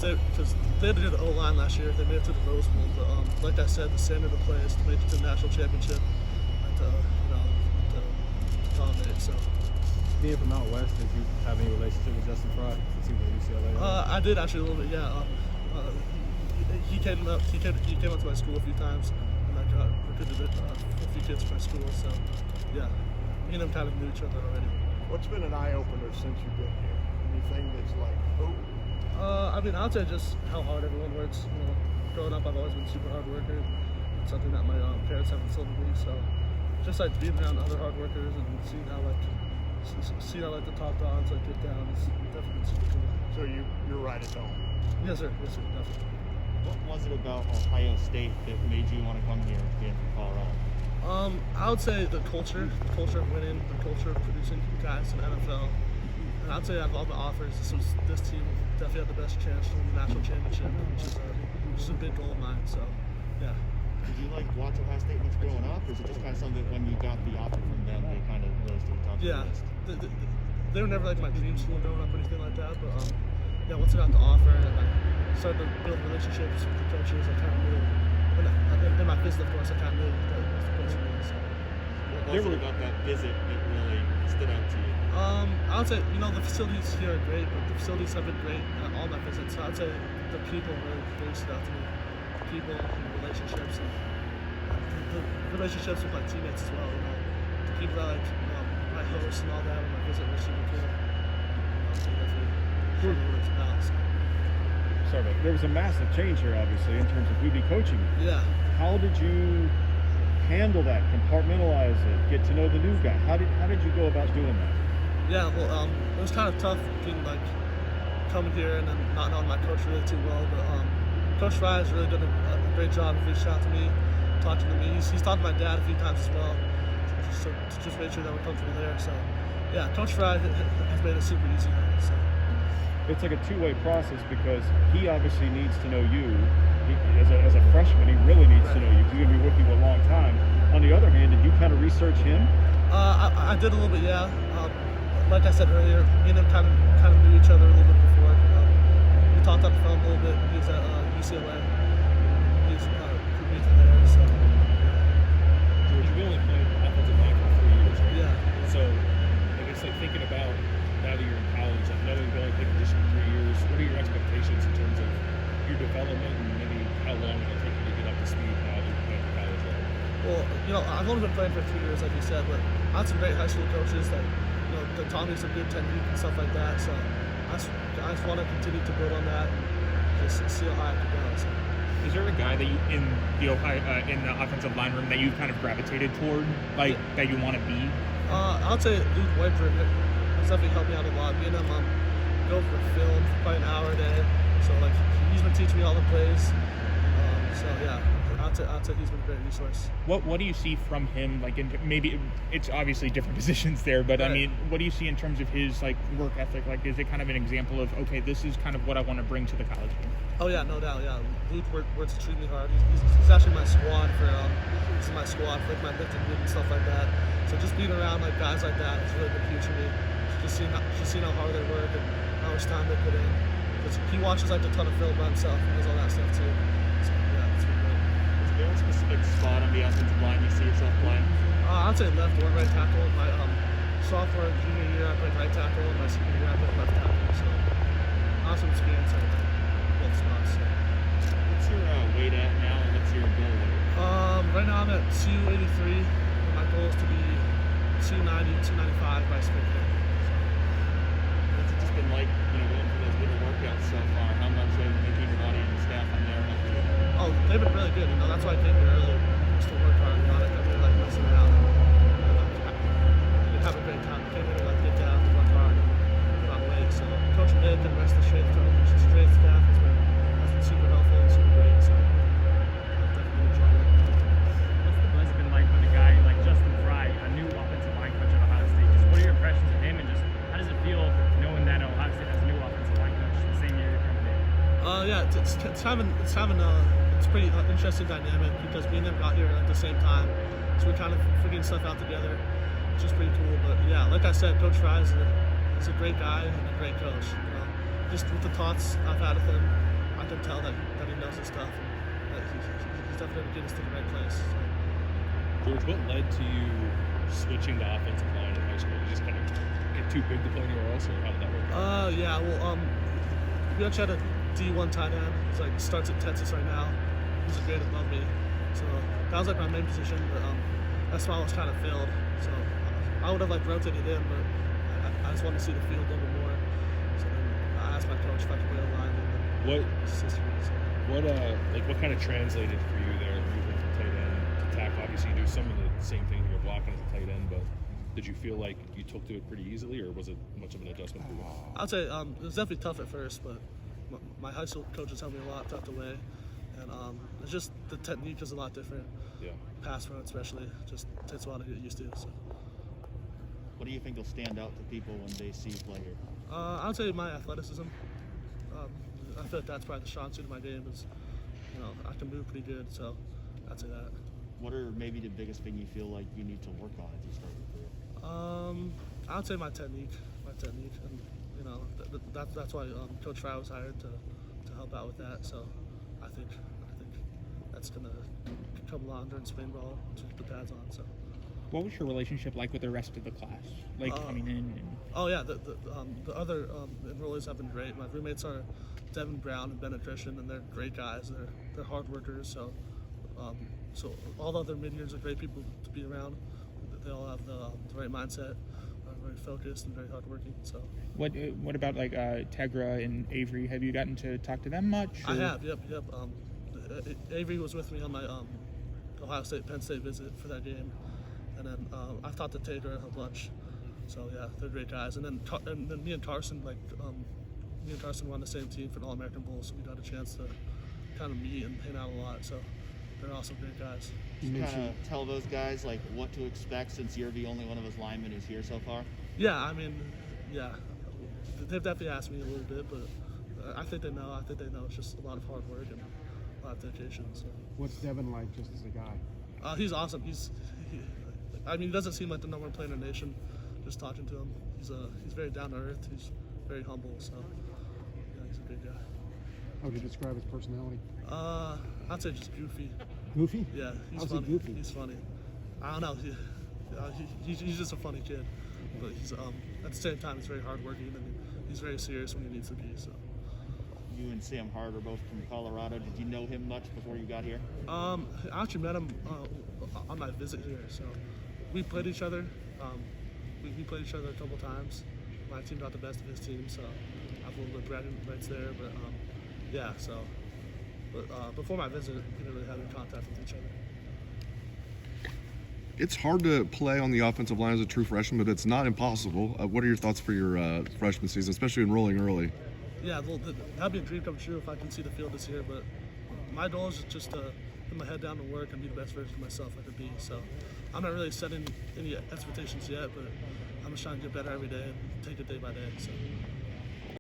because they had to do the O-line last year. They made it to the Rose Bowl, but like I said, the standard of play is to make it to the national championship and to dominate. So. Being from out west, did you have any relationship with Justin Fry since he was at UCLA? I did actually a little bit, yeah. He came up to my school a few times, and I recruited a few kids from my school. So, yeah, me and him kind of knew each other already. What's been an eye-opener since you've been here? Anything that's like, oh? I mean, I'd say just how hard everyone works. You know, growing up, I've always been a super hard worker. It's something that my parents have instilled in me. So, just like being around other hard workers and seeing how like the top dogs like get down is definitely super cool. So you're right at home. Yes, sir. Yes, sir. Definitely. What was it about Ohio State that made you want to come here, being from Colorado? I would say the culture of winning, the culture of producing guys in the NFL. And I'd say out of all the offers, this team definitely had the best chance to win the national championship, which is a big goal of mine. So, yeah. Did you watch Ohio State much growing up, or is it just kind of something that when you got the offer from them, they kind of really stood the top of the list? They were never like my dream school growing up or anything like that, but yeah, once I got the offer and I started to build relationships with the coaches, I kind of knew, in my visit, of course, I kind of knew that it was the place for me. So. What was it about that visit that really stood out to you? I would say, the facilities here are great, but the facilities have been great at all my visits. So I'd say the people really stood out to me. The people and the relationships, and the relationships with my teammates as well. The people that my hosts and all that when my visit was super cool. Sorry, but there was a massive change here, obviously, in terms of who'd be coaching you. Yeah. How did you handle that, compartmentalize it, get to know the new guy? How did you go about doing that? Yeah, well, it was kind of tough being coming here and then not knowing my coach really too well. But Coach Fry has really done a great job of reaching out to me, talking to me. He's talked to my dad a few times as well, so to just make sure that we're comfortable there. So, yeah, Coach Fry has made it super easy. So. It's like a two-way process because he obviously needs to know you. As a freshman, he really needs to know you. He's going to be with you a long time. On the other hand, did you kind of research him? I did a little bit, yeah. Like I said earlier, me and him kind of knew each other a little bit before. We talked on the phone a little bit when he was at UCLA. He was recruiting from there, so. George, you only played offensive line for 3 years, right? Yeah. So, I guess thinking about now that you're in college, knowing you've only played position for 3 years, what are your expectations in terms of your development and maybe how long it'll take you to get up to speed now that you're playing for college level? Well, I've only been playing for 3 years, like you said, but I had some great high school coaches that taught me some good technique and stuff like that. So I just want to continue to build on that and just see how high I can go. So. Is there a guy that you in the offensive line room that you've kind of gravitated toward, that you want to be? I would say Luke Whiteburg has definitely helped me out a lot. Me and him go over film for probably an hour a day. So he's been teaching me all the plays. So yeah. I'd say he's been a great resource. What do you see from him? Maybe it's obviously different positions there, but right. I mean, what do you see in terms of his work ethic? Is it kind of an example of this is kind of what I want to bring to the college game? Oh yeah, no doubt. Yeah, Luke works extremely hard. He's actually my squad for my lifting group and stuff like that. So just being around guys like that has really been huge for me. Just seeing how hard they work and how much time they put in. Because he watches a ton of film by himself and does all that stuff too. So yeah, it's been great. Is there a specific spot on the offensive line you see yourself playing? I'd say left or right tackle. My sophomore and junior year, I played right tackle, and my senior year, I played left tackle. So I have some experience at both spots. So. What's your weight at now, and what's your goal weight? Right now I'm at 283, and my goal is to be 290, 295 by spring game. So. What's it just been like, going for those little workouts so far? How much have you and your body and staff on there helped you? Oh, they've been really good. That's why I came here early, just to work hard. I really like messing around and have a great time. I came here to get down and work hard and put on weight. So Coach Nick and the rest of the strength staff has been super helpful and super great. So I've definitely enjoyed it. What's the buzz been like when a guy like Justin Fry, a new offensive line coach at Ohio State? Just what are your impressions of him, and just how does it feel knowing that Ohio State has a new offensive line coach the same year you're coming in? Yeah, it's pretty interesting dynamic because me and them got here at the same time, so we're kind of figuring stuff out together, which is pretty cool. But yeah, like I said, Coach Fry is a great guy and a great coach. Just with the thoughts I've had with him, can tell that he knows his stuff. And that he's definitely going to get us to the right place. So. George, what led to you switching to offensive line in high school? You just kind of get too big to play anywhere else, or how did that work? Yeah, well, we actually had a D1 tight end. He's like starts at Texas right now. He's a grade above me, so that was like my main position. But that spot was kind of filled, so I would have like rotated in, but I just wanted to see the field a little bit more. So then I asked my coach if I could play a line. What assist me, so. what kind of translated for you there, moving from tight end to tackle? Obviously, you do some of the same things you're blocking as a tight end, but did you feel like you took to it pretty easily, or was it much of an adjustment for you? I'd say it was definitely tough at first, but my high school coaches helped me a lot throughout the way, and it's just the technique is a lot different. Yeah. Pass run especially, just takes a while to get used to. So. What do you think will stand out to people when they see you play here? I'd say my athleticism. I feel like that's probably the strong suit of my game is, I can move pretty good, so I'd say that. What are maybe the biggest thing you feel like you need to work on as you start your career? I'd say my technique, and that's why Coach Fry was hired to help out with that. So I think that's gonna come along during spring ball to put the pads on. So. What was your relationship like with the rest of the class? Like coming in and... Oh yeah, the other enrollees have been great. My roommates are Devin Brown and Ben Attrition, and they're great guys. They're hard workers. So all the other mid-years are great people to be around. They all have the right mindset, are very focused and very hardworking. So. What about like Tegra and Avery? Have you gotten to talk to them much? Or? I have. Yep. Avery was with me on my Ohio State Penn State visit for that game. And then I've talked to Tater a bunch, so yeah, they're great guys. And then me and Carson, me and Carson were on the same team for the All-American Bowl, so we got a chance to kind of meet and hang out a lot. So they're also great guys. Just kind of tell those guys like what to expect since you're the only one of his linemen who's here so far. Yeah, they've definitely asked me a little bit, but I think they know. It's just a lot of hard work and a lot of dedication. So. What's Devin like, just as a guy? He's awesome. He doesn't seem like the number one player in the nation. Just talking to him, he's very down to earth. He's very humble. So yeah, he's a good guy. How would you describe his personality? I'd say just goofy. Goofy? Yeah, he's How's funny. he goofy? He's funny. I don't know. He's just a funny kid, but he's at the same time he's very hardworking and he's very serious when he needs to be. So. You and Sam Hart are both from Colorado. Did you know him much before you got here? I actually met him on my visit here. So we played each other. We played each other a couple times. My team got the best of his team, so I have a little bit of bragging rights there. But yeah, so. But before my visit, we didn't really have any contact with each other. It's hard to play on the offensive line as a true freshman, but it's not impossible. What are your thoughts for your freshman season, especially enrolling early? Yeah, well, that'd be a dream come true if I can see the field this year. But my goal is just to put my head down to work and be the best version of myself I could be. So I'm not really setting any expectations yet, but I'm just trying to get better every day and take it day by day. So.